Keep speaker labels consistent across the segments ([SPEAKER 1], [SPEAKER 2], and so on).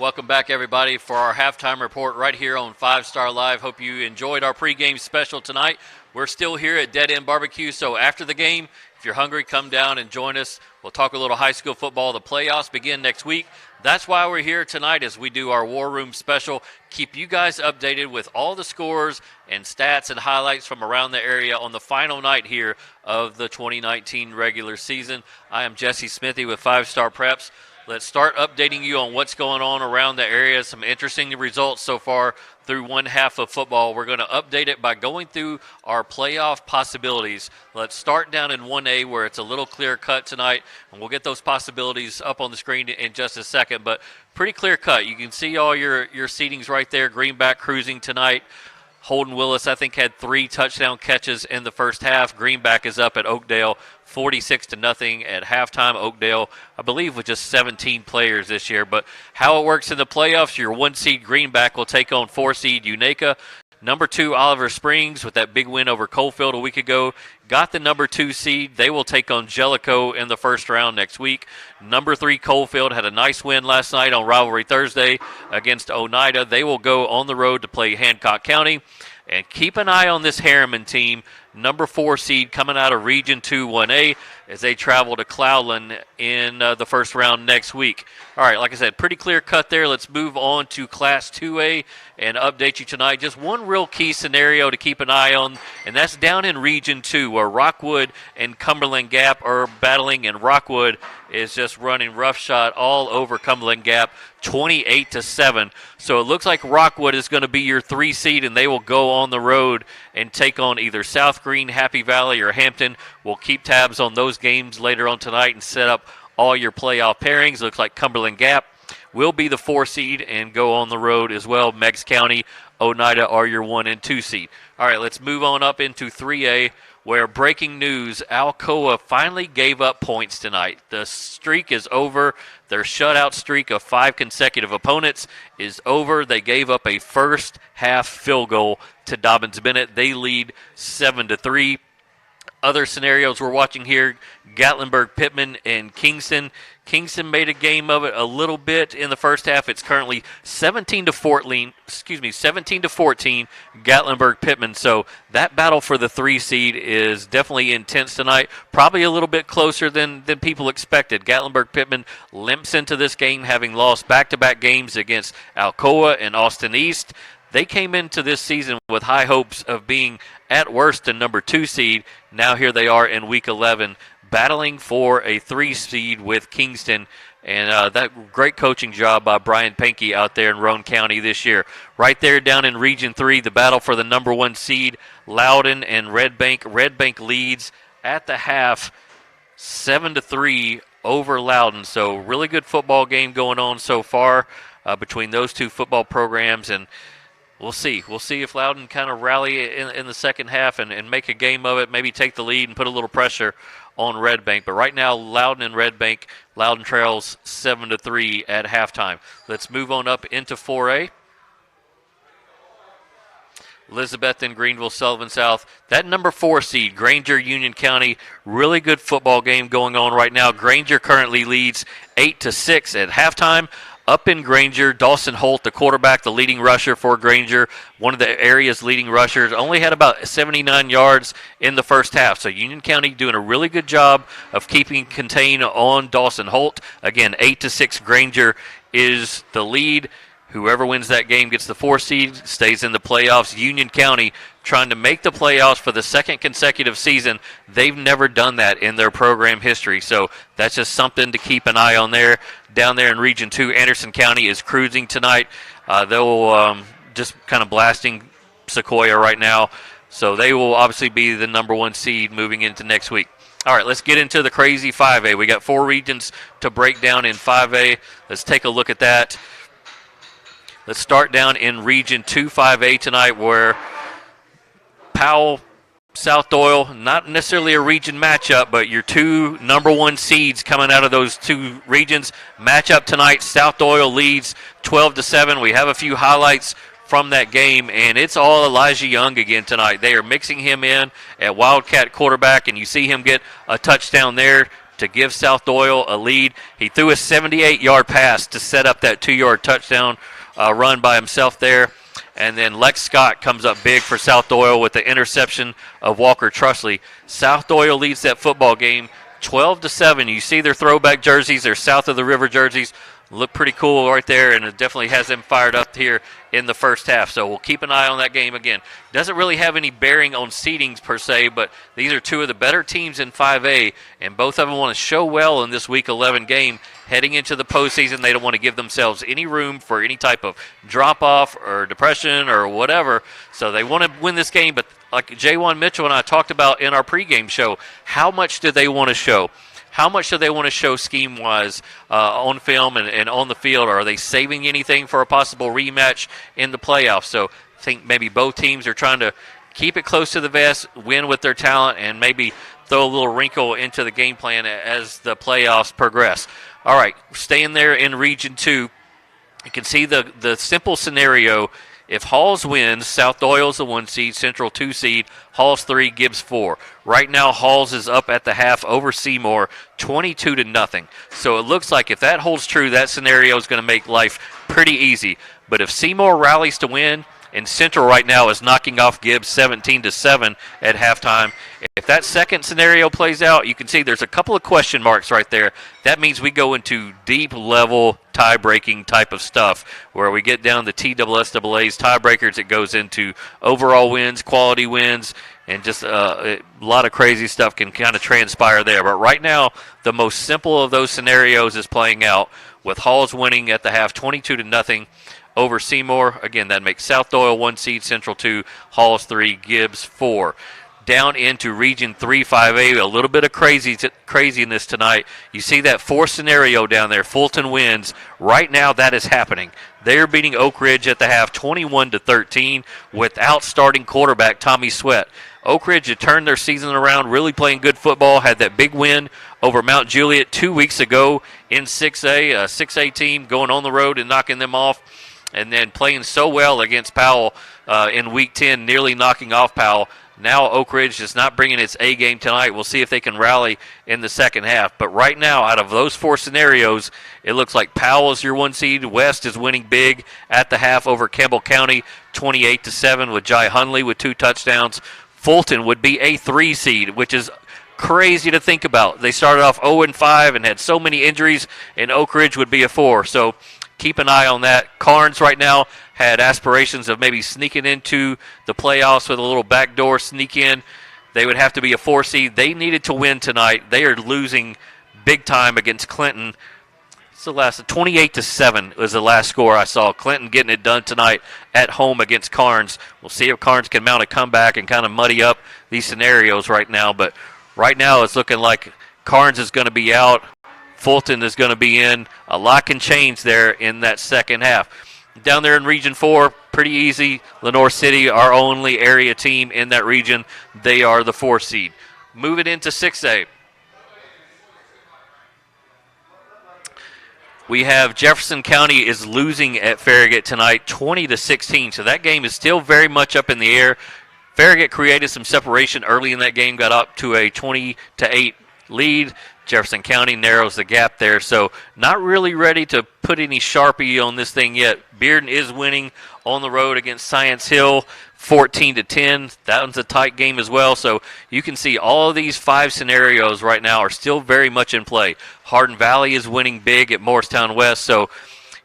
[SPEAKER 1] Welcome back, everybody, for our halftime report right here on 5 Star Live. Hope you enjoyed our pregame special tonight. We're still here at Dead End Barbecue, so after the game, if you're hungry, come down and join us. We'll talk a little high school football. The playoffs begin next week. That's why we're here tonight as we do our War Room special. Keep you guys updated with all the scores and stats and highlights from around the area on the final night here of the 2019 regular season. I am Jesse Smithy with 5 Star Preps. Let's start updating you on what's going on around the area. Some interesting results so far through one half of football. We're going to update it by going through our playoff possibilities. Let's start down in 1A where it's a little clear cut tonight, and we'll get those possibilities up on the screen in just a second. But pretty clear cut. You can see all your seedings right there. Greenback cruising tonight. Holden Willis, I think, had 3 touchdown catches in the first half. Greenback is up at Oakdale 46-0 at halftime. Oakdale, I believe, with just 17 players this year. But how it works in the playoffs, your 1-seed Greenback will take on 4-seed Unaka. Number 2, Oliver Springs, with that big win over Coalfield a week ago, got the number 2 seed. They will take on Jellicoe in the first round next week. Number 3, Coalfield, had a nice win last night on Rivalry Thursday against Oneida. They will go on the road to play Hancock County. And keep an eye on this Harriman team, number 4 seed coming out of Region 2 1A as they travel to Cloudland in the first round next week. All right, like I said, pretty clear cut there. Let's move on to Class 2A and update you tonight. Just one real key scenario to keep an eye on, and that's down in Region 2 where Rockwood and Cumberland Gap are battling, and Rockwood is just running roughshod all over Cumberland Gap, 28-7. So it looks like Rockwood is going to be your 3 seed, and they will go on the road and take on either South Green, Happy Valley, or Hampton. We'll keep tabs on those games later on tonight and set up all your playoff pairings. Looks like Cumberland Gap will be the 4 seed and go on the road as well. Meigs County, Oneida are your 1 and 2 seed. All right, let's move on up into 3A, where breaking news, Alcoa finally gave up points tonight. The streak is over. Their shutout streak of 5 consecutive opponents is over. They gave up a first half field goal to Dobbins Bennett. They lead 7-3. Other scenarios we're watching here, Gatlinburg, Pittman, and Kingston. Kingston made a game of it a little bit in the first half. It's currently 17-14, Gatlinburg, Pittman. So that battle for the 3 seed is definitely intense tonight. Probably a little bit closer than people expected. Gatlinburg, Pittman limps into this game having lost back-to-back games against Alcoa and Austin East. They came into this season with high hopes of being at worst the number 2 seed. Now here they are in Week 11 battling for a 3 seed with Kingston. And that great coaching job by Brian Pankey out there in Roane County this year. Right there down in Region 3, the battle for the number 1 seed, Loudon and Red Bank. Red Bank leads at the half 7-3 over Loudon. So really good football game going on so far between those 2 football programs. And we'll see. We'll see if Loudon kind of rally in the second half and make a game of it, maybe take the lead and put a little pressure on Red Bank. But right now, Loudon and Red Bank, Loudon trails 7-3 at halftime. Let's move on up into 4A. Elizabeth and Greenville, Sullivan South. That number 4 seed, Granger, Union County, really good football game going on right now. Granger currently leads 8-6 at halftime. Up in Granger, Dawson Holt, the quarterback, the leading rusher for Granger, one of the area's leading rushers, only had about 79 yards in the first half. So Union County doing a really good job of keeping contain on Dawson Holt. Again, 8-6, Granger is the lead. Whoever wins that game gets the 4 seed, stays in the playoffs. Union County trying to make the playoffs for the second consecutive season. They've never done that in their program history, so that's just something to keep an eye on there. Down there in Region 2, Anderson County is cruising tonight. They'll just kind of blasting Sequoia right now, so they will obviously be the number 1 seed moving into next week. All right, let's get into the crazy 5A. We got 4 regions to break down in 5A. Let's take a look at that. Let's start down in Region 2 5A tonight, where Powell, South Doyle, not necessarily a region matchup, but your 2 number 1 seeds coming out of those 2 regions match up tonight. South Doyle leads 12-7. We have a few highlights from that game, and it's all Elijah Young again tonight. They are mixing him in at Wildcat quarterback, and you see him get a touchdown there to give South Doyle a lead. He threw a 78-yard pass to set up that 2-yard touchdown run by himself there. And then Lex Scott comes up big for South Doyle with the interception of Walker Trusley. South Doyle leads that football game 12-7. You see their throwback jerseys, their South of the River jerseys. Look pretty cool right there, and it definitely has them fired up here in the first half. So we'll keep an eye on that game again. Doesn't really have any bearing on seedings per se, but these are two of the better teams in 5A, and both of them want to show well in this Week 11 game. Heading into the postseason, they don't want to give themselves any room for any type of drop-off or depression or whatever. So they want to win this game, but like J1 Mitchell and I talked about in our pregame show, how much do they want to show? How much do they want to show scheme-wise on film and on the field? Or are they saving anything for a possible rematch in the playoffs? So I think maybe both teams are trying to keep it close to the vest, win with their talent, and maybe throw a little wrinkle into the game plan as the playoffs progress. All right, staying there in Region 2, you can see the simple scenario. If Halls wins, South Doyle's the 1 seed, Central 2 seed, Halls 3, Gibbs 4. Right now, Halls is up at the half over Seymour, 22-0. So it looks like if that holds true, that scenario is going to make life pretty easy. But if Seymour rallies to win, and Central right now is knocking off Gibbs 17-7 at halftime. If that second scenario plays out, you can see there's a couple of question marks right there. That means we go into deep level tie-breaking type of stuff where we get down to TSSAA's tiebreakers. It goes into overall wins, quality wins, and just a lot of crazy stuff can kind of transpire there. But right now, the most simple of those scenarios is playing out with Halls winning at the half 22-0 over Seymour. Again, that makes South Doyle 1 seed, Central 2, Halls 3, Gibbs 4. Down into Region 3 5A, a little bit of craziness tonight. You see that fourth scenario down there, Fulton wins. Right now that is happening. They're beating Oak Ridge at the half 21-13 without starting quarterback Tommy Sweat. Oak Ridge had turned their season around, really playing good football, had that big win over Mount Juliet 2 weeks ago in 6A, a 6A team going on the road and knocking them off. And then playing so well against Powell in Week 10, nearly knocking off Powell. Now Oak Ridge is not bringing its A game tonight. We'll see if they can rally in the second half. But right now, out of those four scenarios, it looks like Powell is your 1 seed. West is winning big at the half over Campbell County, 28-7 with Jai Hunley with 2 touchdowns. Fulton would be a 3 seed, which is crazy to think about. They started off 0-5 and had so many injuries, and Oak Ridge would be a 4. So keep an eye on that. Carnes right now had aspirations of maybe sneaking into the playoffs with a little backdoor sneak in. They would have to be a 4 seed. They needed to win tonight. They are losing big time against Clinton. It's the last 28-7 was the last score I saw. Clinton getting it done tonight at home against Carnes. We'll see if Carnes can mount a comeback and kind of muddy up these scenarios right now. But right now it's looking like Carnes is going to be out. Fulton is going to be in. A lot can change there in that second half. Down there in Region 4, pretty easy. Lenoir City, our only area team in that region. They are the 4 seed. Moving into 6A. We have Jefferson County is losing at Farragut tonight, 20-16. So that game is still very much up in the air. Farragut created some separation early in that game, got up to a 20-8 lead. Jefferson County narrows the gap there, so not really ready to put any Sharpie on this thing yet. Bearden is winning on the road against Science Hill, 14-10. That one's a tight game as well, so you can see all of these 5 scenarios right now are still very much in play. Hardin Valley is winning big at Morristown West, so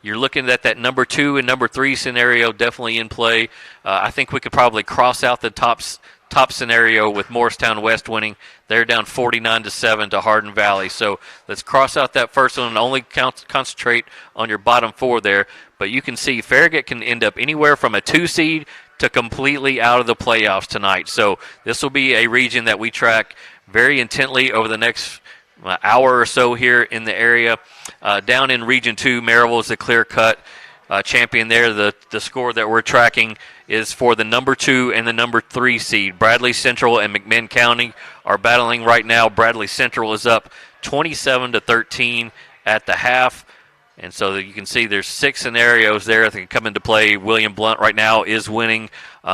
[SPEAKER 1] you're looking at that number 2 and number 3 scenario definitely in play. I think we could probably cross out the top scenario with Morristown West winning. They're down 49-7 to Hardin Valley. So let's cross out that first one and only concentrate on your bottom 4 there. But you can see Farragut can end up anywhere from a 2 seed to completely out of the playoffs tonight. So this will be a region that we track very intently over the next hour or so here in the area. Down in Region 2, Maryville is the clear-cut champion there. The score that we're tracking is for the number 2 and the number 3 seed. Bradley Central and McMinn County are battling right now. Bradley Central is up 27-13 at the half. And so you can see there's 6 scenarios there that can come into play. William Blount right now is winning.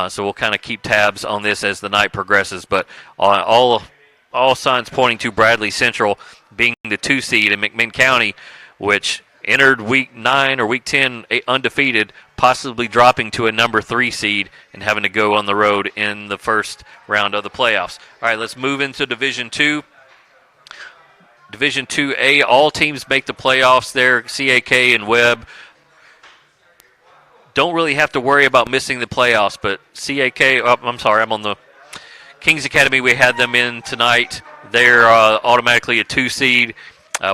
[SPEAKER 1] So we'll kind of keep tabs on this as the night progresses. But all all signs pointing to Bradley Central being the 2 seed in McMinn County, which entered Week 9 or Week 10 undefeated, possibly dropping to a number 3 seed and having to go on the road in the first round of the playoffs. All right, let's move into Division 2. Division 2A, all teams make the playoffs there. CAK and Webb don't really have to worry about missing the playoffs, but I'm on the Kings Academy. We had them in tonight. They're automatically a 2 seed.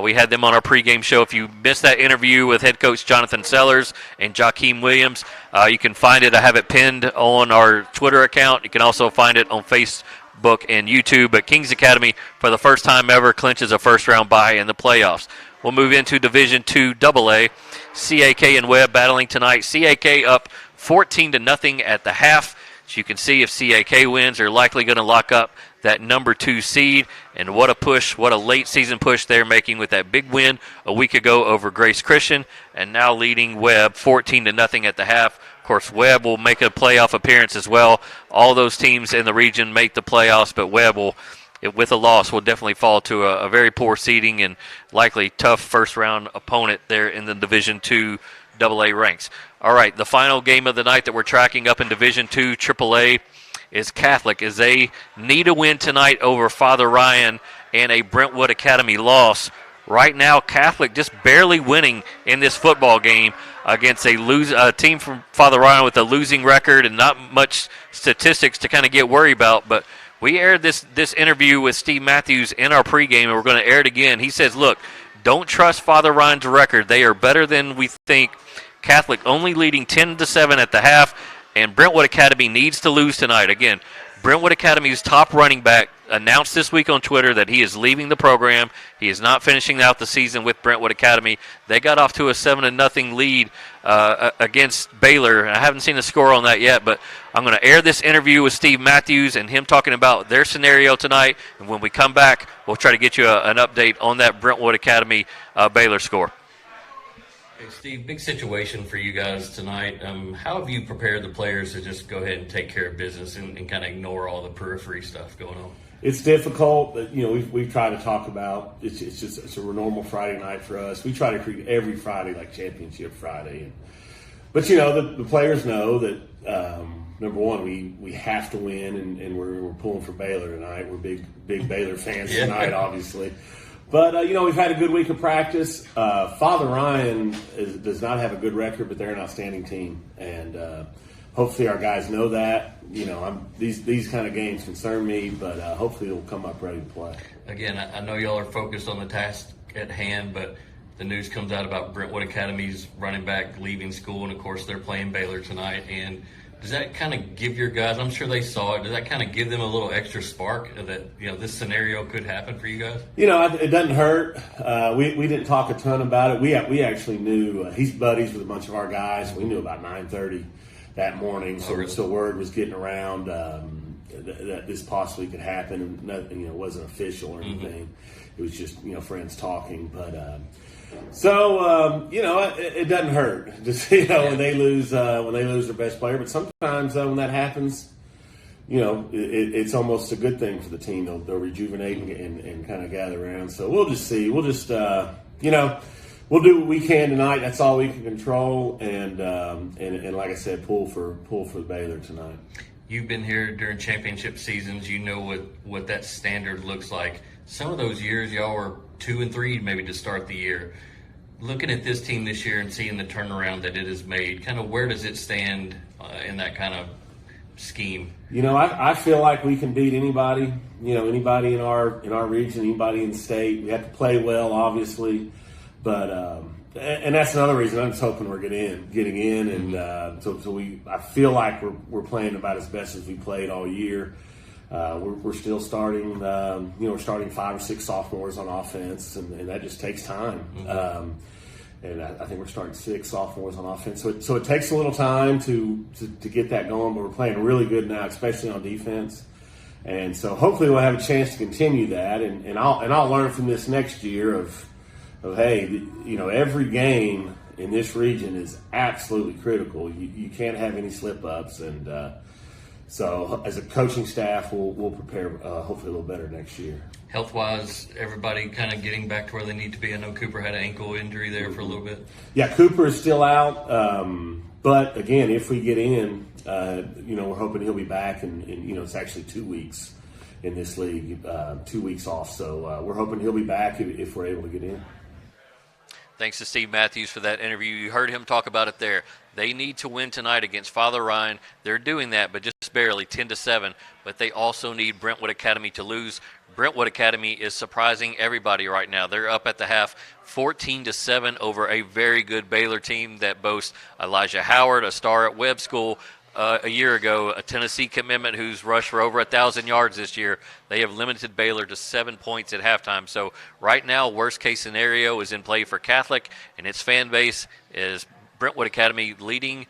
[SPEAKER 1] We had them on our pregame show. If you missed that interview with head coach Jonathan Sellers and Jakeem Williams, you can find it. I have it pinned on our Twitter account. You can also find it on Facebook and YouTube. But Kings Academy, for the first time ever, clinches a first-round bye in the playoffs. We'll move into Division 2 AA. CAK and Webb battling tonight. CAK up 14-0 at the half. As you can see, if CAK wins, they're likely going to lock up that number 2 seed. And what a push, what a late season push they're making with that big win a week ago over Grace Christian, and now leading Webb 14-0 at the half. Of course, Webb will make a playoff appearance as well. All those teams in the region make the playoffs, but Webb will, with a loss, will definitely fall to a very poor seeding and likely tough first-round opponent there in the Division II AA ranks. All right, the final game of the night that we're tracking up in Division II AAA is Catholic, as they need a win tonight over Father Ryan and a Brentwood Academy loss. Right now, Catholic just barely winning in this football game against a team from Father Ryan with a losing record and not much statistics to kind of get worried about. But we aired this interview with Steve Matthews in our pregame, and we're going to air it again. He says, look, don't trust Father Ryan's record. They are better than we think. Catholic only leading 10-7 at the half, and Brentwood Academy needs to lose tonight. Again, Brentwood Academy's top running back announced this week on Twitter that he is leaving the program. He is not finishing out the season with Brentwood Academy. They got off to a 7-0 lead against Baylor. I haven't seen the score on that yet, but I'm going to air this interview with Steve Matthews and him talking about their scenario tonight. And when we come back, we'll try to get you an update on that Brentwood Academy Baylor score. Hey, Steve, big situation for you guys tonight. How have you prepared the players to just go ahead and take care of business and kind of ignore all the periphery stuff going on?
[SPEAKER 2] It's difficult, but we've tried to talk about it's a normal Friday night for us. We try to treat every Friday like Championship Friday, but the players know that number one, we have to win, and we're pulling for Baylor tonight. We're big Baylor fans tonight, obviously. But, we've had a good week of practice. Father Ryan does not have a good record, but they're an outstanding team. And hopefully our guys know that. These kind of games concern me, but hopefully they'll come up ready to play. Again, I know y'all are focused on the task at hand, but the news comes out about Brentwood Academy's running back leaving school, and, of course, they're playing Baylor tonight. And does that kind of give your guys, I'm sure they saw it, does that kind of give them a little extra spark that, this scenario could happen for you guys? It doesn't hurt. We didn't talk a ton about it. We actually knew, he's buddies with a bunch of our guys. We knew about 9:30 that morning, so word was getting around that this possibly could happen. And nothing, it wasn't official or anything. Mm-hmm. It was just, friends talking. But it doesn't hurt. Just when they lose their best player. But sometimes when that happens, it's almost a good thing for the team. They'll rejuvenate and kind of gather around. So we'll just see. We'll just we'll do what we can tonight. That's all we can control. And like I said, pull for Baylor tonight. You've been here during championship seasons. You know what that standard looks like. Some of those years, y'all were 2-3 maybe to start the year. Looking at this team this year and seeing the turnaround that it has made, kind of where does it stand in that kind of scheme? I feel like we can beat anybody. Anybody in our region, anybody in the state. We have to play well, obviously, but and that's another reason I'm just hoping we're getting in, and so I feel like we're playing about as best as we played all year. We're still starting, we're starting 5 or 6 sophomores on offense, and that just takes time. Mm-hmm. And I think we're starting 6 sophomores on offense. So it takes a little time to get that going, but we're playing really good now, especially on defense. And so hopefully we'll have a chance to continue that. And I'll learn from this next year of hey, every game in this region is absolutely critical. You can't have any slip ups, and So as a coaching staff, we'll prepare hopefully a little better next year.
[SPEAKER 1] Health-wise, everybody kind of getting back to where they need to be. I know Cooper had an ankle injury there for a little bit.
[SPEAKER 2] Yeah, Cooper is still out. But again, if we get in, we're hoping he'll be back. And it's actually 2 weeks in this league, 2 weeks off. So we're hoping he'll be back if we're able to get in.
[SPEAKER 1] Thanks to Steve Matthews for that interview. You heard him talk about it there. They need to win tonight against Father Ryan. They're doing that, but just barely, 10-7. But they also need Brentwood Academy to lose. Brentwood Academy is surprising everybody right now. They're up at the half 14-7 over a very good Baylor team that boasts Elijah Howard, a star at Webb School a year ago, a Tennessee commitment who's rushed for over 1,000 yards this year. They have limited Baylor to 7 points at halftime. So right now, worst case scenario is in play for Catholic, and its fan base is Brentwood Academy leading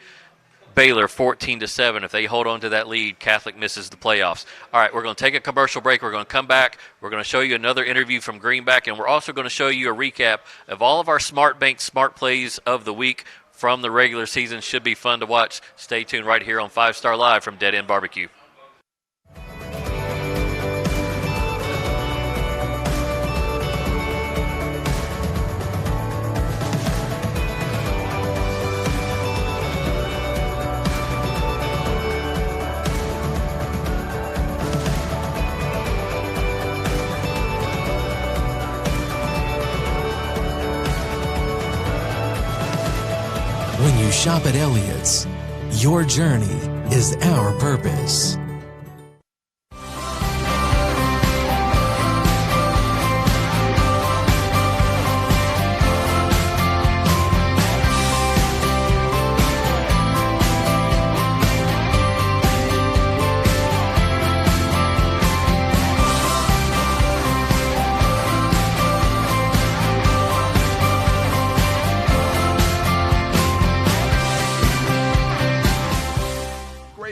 [SPEAKER 1] Baylor 14-7. If they hold on to that lead, Catholic misses the playoffs. All right, we're going to take a commercial break. We're going to come back. We're going to show you another interview from Greenback, and we're also going to show you a recap of all of our Smart Bank Smart Plays of the week from the regular season. Should be fun to watch. Stay tuned right here on 5 Star Live from Dead End Barbecue.
[SPEAKER 3] When you shop at Elliott's, your journey is our purpose.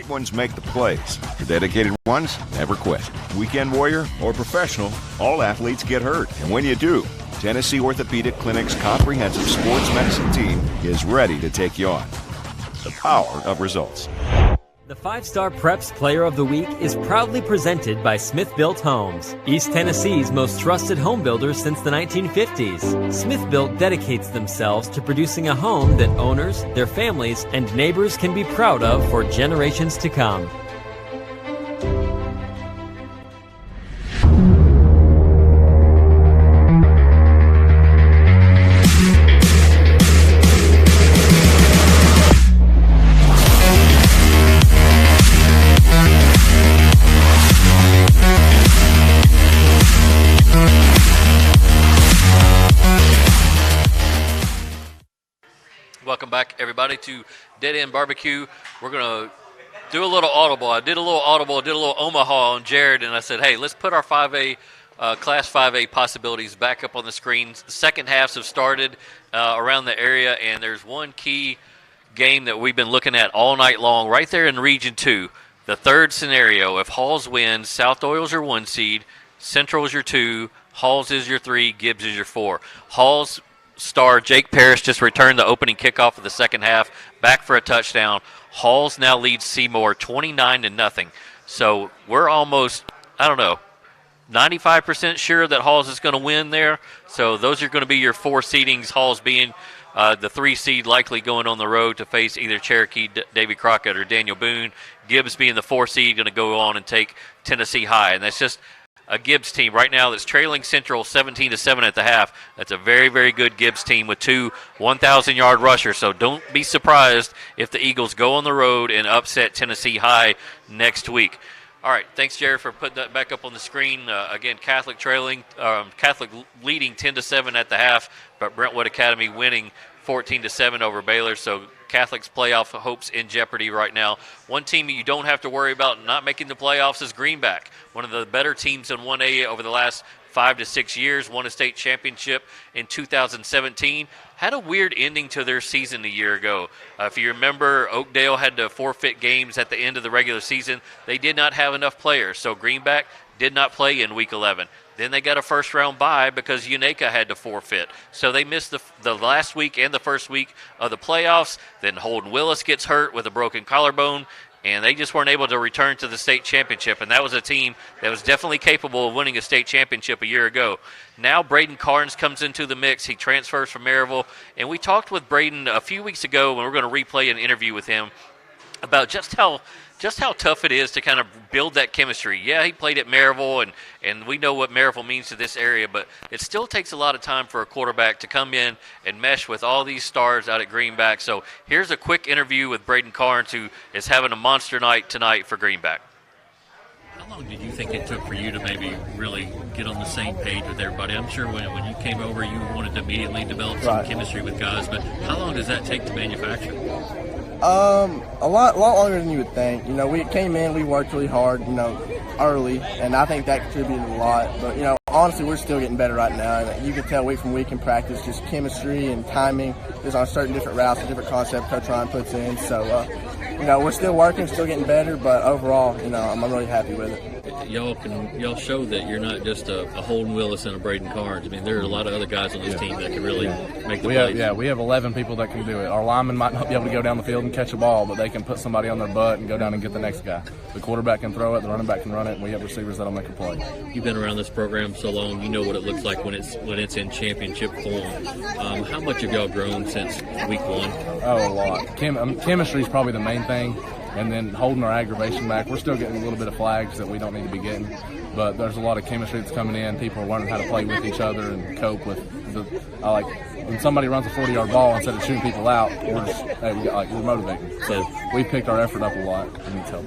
[SPEAKER 4] Ones make the plays. The dedicated ones never quit. Weekend warrior or professional, all athletes get hurt. And when you do, Tennessee Orthopedic Clinic's comprehensive sports medicine team is ready to take you on. The power of results.
[SPEAKER 5] The 5-Star Preps Player of the Week is proudly presented by Smith Built Homes, East Tennessee's most trusted home builders since the 1950s. Smith Built dedicates themselves to producing a home that owners, their families, and neighbors can be proud of for generations to come.
[SPEAKER 1] Welcome back, everybody, to Dead End Barbecue. We're going to do a little audible. I did a little Omaha on Jared, and I said, hey, let's put our 5A, Class 5A possibilities back up on the screen. The second halves have started around the area, and there's one key game that we've been looking at all night long right there in Region 2. The third scenario, if Halls wins, South Doyle's your 1 seed, Central's your 2, Halls is your 3, Gibbs is your 4. Halls star Jake Parrish just returned the opening kickoff of the second half, back for a touchdown. Halls now leads Seymour 29-0. So we're almost, 95% sure that Halls is going to win there. So those are going to be your 4 seedings, Halls being the 3 seed, likely going on the road to face either Cherokee, Davy Crockett, or Daniel Boone. Gibbs being the 4 seed, going to go on and take Tennessee High. And that's just a Gibbs team right now that's trailing Central 17-7 at the half. That's a very, very good Gibbs team with 2 1,000-yard rushers. So don't be surprised if the Eagles go on the road and upset Tennessee High next week. All right, thanks, Jared, for putting that back up on the screen. Again, Catholic leading 10-7 at the half, but Brentwood Academy winning 14-7 over Baylor. So Catholic's playoff hopes in jeopardy right now. One team you don't have to worry about not making the playoffs is Greenback, one of the better teams in 1A over the last 5 to 6 years, won a state championship in 2017. Had a weird ending to their season a year ago. If you remember, Oakdale had to forfeit games at the end of the regular season. They did not have enough players, so Greenback did not play in Week 11. Then they got a first-round bye because Unaka had to forfeit. So they missed the last week and the first week of the playoffs. Then Holden Willis gets hurt with a broken collarbone, and they just weren't able to return to the state championship. And that was a team that was definitely capable of winning a state championship a year ago. Now Braden Carnes comes into the mix. He transfers from Maryville, and we talked with Braden a few weeks ago, and we're going to replay an interview with him about just how tough it is to kind of build that chemistry. Yeah, he played at Maryville, and we know what Maryville means to this area, but it still takes a lot of time for a quarterback to come in and mesh with all these stars out at Greenback. So here's a quick interview with Braden Carnes, who is having a monster night tonight for Greenback. How long did you think it took for you to maybe really get on the same page with everybody? I'm sure when you came over, you wanted to immediately develop some chemistry with guys, but how long does that take to manufacture?
[SPEAKER 6] A lot longer than you would think. You know, we came in, we worked really hard, you know, early, and I think that contributed a lot. But, you know, honestly, we're still getting better right now. And you can tell week from week in practice, just chemistry and timing is on certain different routes, a different concept Coach Ryan puts in. So, you know, we're still working, still getting better, but overall, you know, I'm really happy with it.
[SPEAKER 1] Y'all show that you're not just a Holden Willis and a Braden Carnes. I mean, there are a lot of other guys on this team that can really make the plays.
[SPEAKER 7] We have 11 people that can do it. Our linemen might not be able to go down the field and catch a ball, but they can put somebody on their butt and go down and get the next guy. The quarterback can throw it, the running back can run it, and we have receivers that'll make a play.
[SPEAKER 1] You've been around this program so long, you know what it looks like when it's in championship form. How much have y'all grown since week one?
[SPEAKER 7] Oh, a lot. Chemistry is probably the main thing, and then holding our aggravation back. We're still getting a little bit of flags that we don't need to be getting, but there's a lot of chemistry that's coming in. People are learning how to play with each other and cope with when somebody runs a 40-yard ball instead of shooting people out, we're motivating. So we picked our effort up a lot. I need help.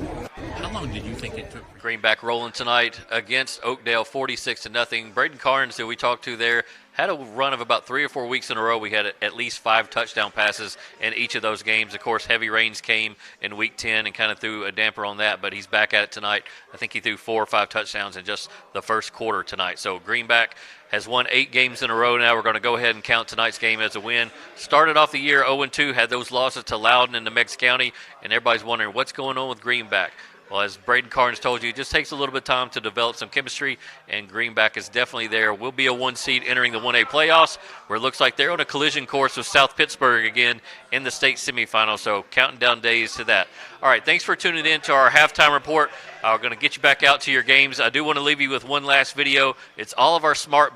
[SPEAKER 1] How long did you think it took for Greenback rolling tonight against Oakdale, 46-0? Braden Carnes, who we talked to there, had a run of about 3 or 4 weeks in a row. We had at least 5 touchdown passes in each of those games. Of course, heavy rains came in Week 10 and kind of threw a damper on that, but he's back at it tonight. I think he threw 4 or 5 touchdowns in just the first quarter tonight. So Greenback has won 8 games in a row now. We're going to go ahead and count tonight's game as a win. Started off the year 0-2, had those losses to Loudon and Meigs County, and everybody's wondering what's going on with Greenback. Well, as Braden Carnes told you, it just takes a little bit of time to develop some chemistry, and Greenback is definitely there. We'll be a 1 seed entering the 1A playoffs, where it looks like they're on a collision course with South Pittsburgh again in the state semifinal, so counting down days to that. All right, thanks for tuning in to our halftime report. We're going to get you back out to your games. I do want to leave you with one last video. It's all of our Smart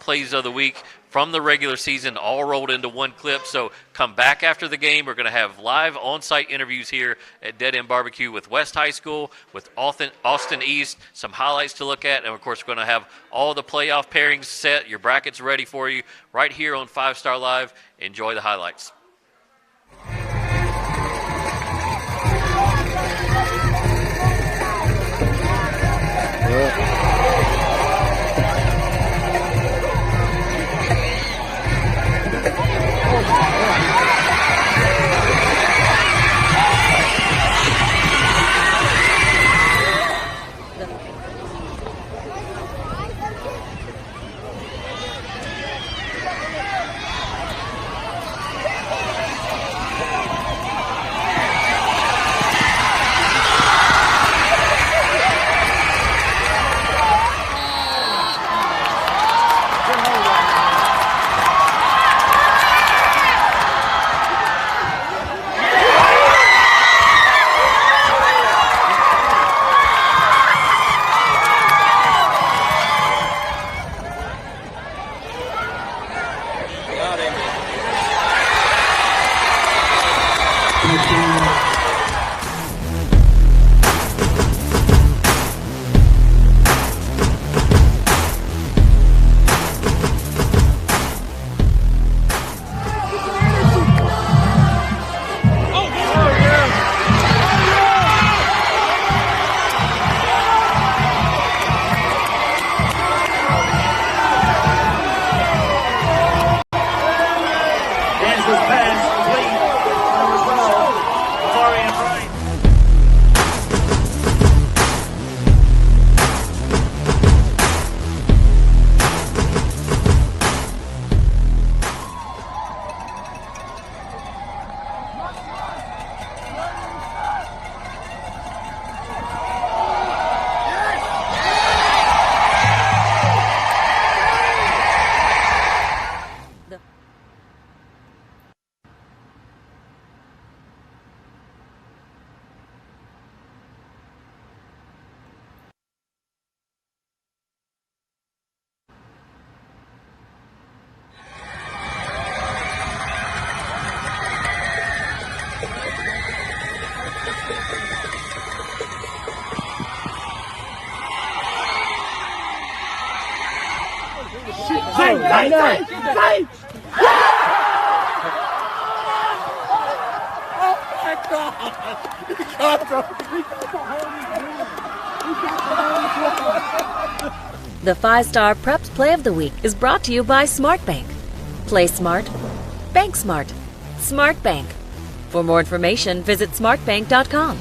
[SPEAKER 1] Plays of the Week from the regular season, all rolled into one clip. So come back after the game. We're going to have live on-site interviews here at Dead End Barbecue with West High School, with Austin East, some highlights to look at, and of course we're going to have all the playoff pairings set, your brackets ready for you right here on 5 Star Live. Enjoy the highlights.
[SPEAKER 8] The 5-Star Preps Play of the Week is brought to you by SmartBank. Play smart. Bank smart. SmartBank. For more information, visit smartbank.com.